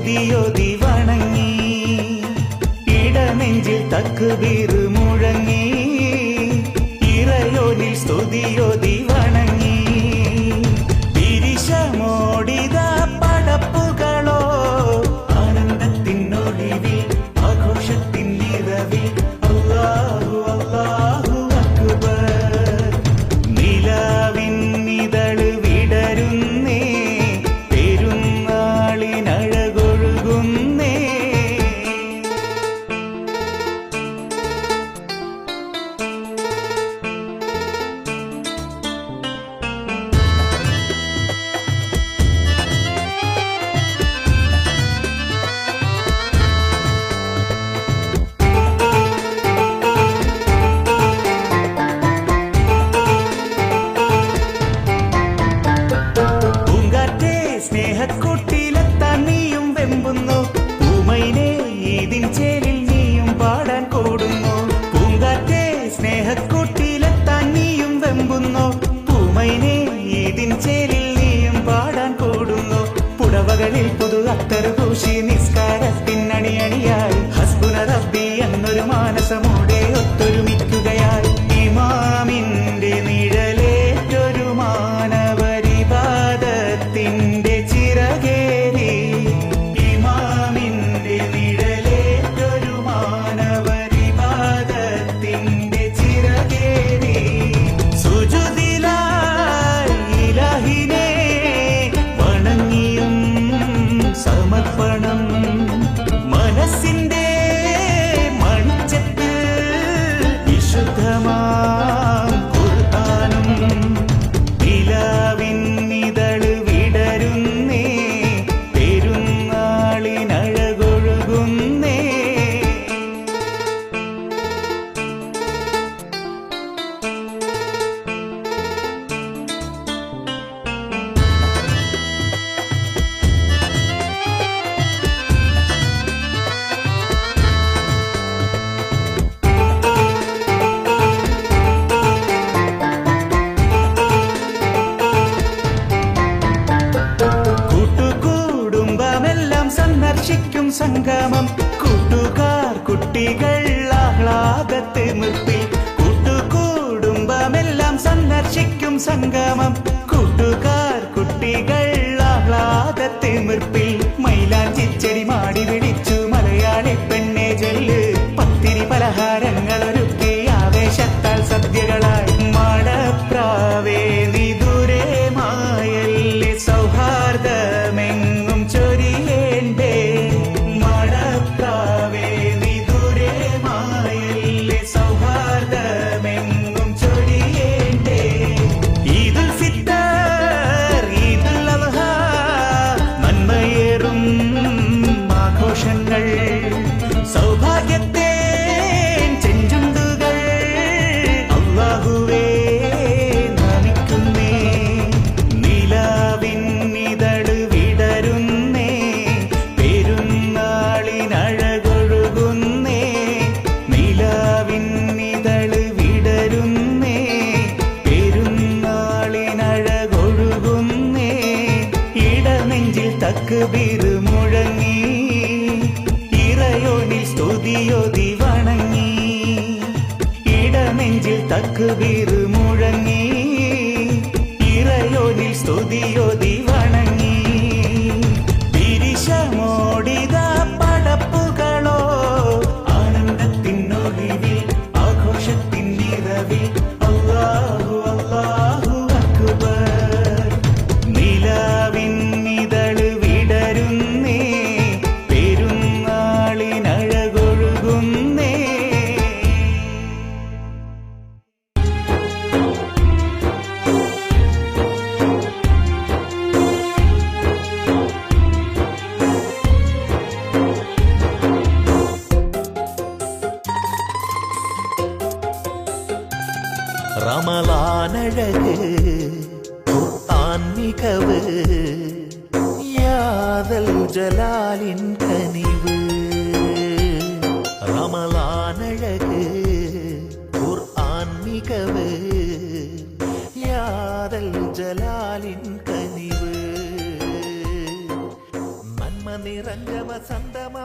സ്തുതിയോതി വണങ്ങി ഇടനെഞ്ചിൽ തക്ബീർ മുഴങ്ങി ഇറയോനിൽ സ്തുതിയോതി വണങ്ങി പിരിശമോടിത പടപ്പുകളോ ആനന്ദത്തിനൊളിവിൽ ആഘോഷത്തിൻ നിറവിൽ അല്ലാഹു അല്ലാഹു അക്ബർ നിലാവിൻ ഇതള് വിടരുന്നേ പെരുന്നാളിനഴകൊഴുകുന്നേ സ്നേഹക്കൂട്ടിലെത്താൻ നീയും വെമ്പുന്നു പൂമൈനെ ഈദിൻ ചേലിൽ നീയും പാടാൻ കൂടുന്നു പൂങ്കാറ്റേ സ്നേഹക്കൂട്ടിലെത്താൻ നീയും വെമ്പുന്നു പൂമൈനെ ഈദിൻ ചേലിൽ നീയും പാടാൻ കൂടുന്നു പുടവകളിൽ പുതു അത്തറ് പൂശി നിസ്കാരത്തിനണിയണിയായി ഹസ്ബുന റബ്ബി എന്നൊരു മാനസമോടെ ഒത്തൊരുമിക്കുകയായി ഇമാമിന്റെ നിഴലേറ്റൊരു മാനവരിപാദത്തിന്റെ ചിറകേറി ഇമാമിന്റെ നിഴലേറ്റൊരു മാനവരിപാദത്തിന്റെ ചിറകേറി സുജുദിലായി ഇലാഹിനെ വണങ്ങിയും സമർപ്പണം മനസ്സിന്റെ മണിച്ചത്ത് വിശുദ്ധമാം ഖുർആനും നിലാവിൻ ഇതള് വിടരുന്നേ പെരുന്നാളിനഴകൊഴുകുന്നേ കൂട്ടുകുടുംബമെല്ലാം സന്ദർശിക്കും സംഗമം കൂട്ടുകാർ കുട്ടികൾ ആഹ്ലാദത്തെ നിർത്തി കൂട്ടുകുടുംബമെല്ലാം സന്ദർശിക്കും സംഗമം കൂട്ടുകാർ കുട്ടികൾ ആഹ്ലാദത്തെ നിർപ്പിൽ മൈലാഞ്ചിച്ചെടി മാടി വിളിച്ചു മലയാളി പെണ്ണെ ജൊല്ല് പത്തിരി പലഹാരങ്ങൾ ഒരുക്കി ആവേശത്താൽ സദ്യകളായി മാടപ്രാവേ നിദൂരെ മായല്ലേ സൗഹാർദ്ദമെങ്ങും ചൊരിയേണ്ടേ മാടപ്രാവേ നിദൂരെ മായല്ലേ സൗഹാർദ്ദമെങ്ങും ചൊരിയേണ്ടേ ഈദുൽ ഫിത്തർ ഈദുൽ അദ്ഹ നന്മയേറും ആഘോഷങ്ങൾ സൗഭാഗ്യത്തെ ചെഞ്ചുണ്ടുകൾ അല്ലാഹുവേ നമിക്കുന്നേ നിലാവിൻ ഇതള് വിടരുന്നേ പെരുന്നാളിനഴകൊഴുകുന്നേ നിലാവിൻ ഇതള് വിടരുന്നേ പെരുന്നാളിനഴകൊഴുകുന്നേ ഇടനെഞ്ചിൽ തക്ബീർ മുഴങ്ങി ഇറയോനിൽ സ്തുതിയോതി വണങ്ങി ഇടനെഞ്ചിൽ തക്ബീർ മുഴങ്ങി ഇറയോനിൽ സ്തുതിയോതി വണങ്ങി പിരിശമോടിത പടപ്പുകളോ ആനന്ദത്തിനൊളിവിൽ ആഘോഷത്തിൻ നിറവിൽ അല്ലാഹു അല്ലാഹു അക്ബർ നിലാവിൻ ഇതള് വിടരുന്നേ പെരുന്നാളിനഴകൊഴുകുന്നേ റമളാനഴക് ഖുർആൻ മികവ് യാദൽ ജലാലിൻ കനിവ് റമളാനഴക് ഖുർആൻ മികവ് യാദൽ ജലാലിൻ കനിവ് നന്മ നിറഞ്ഞ വസന്തമ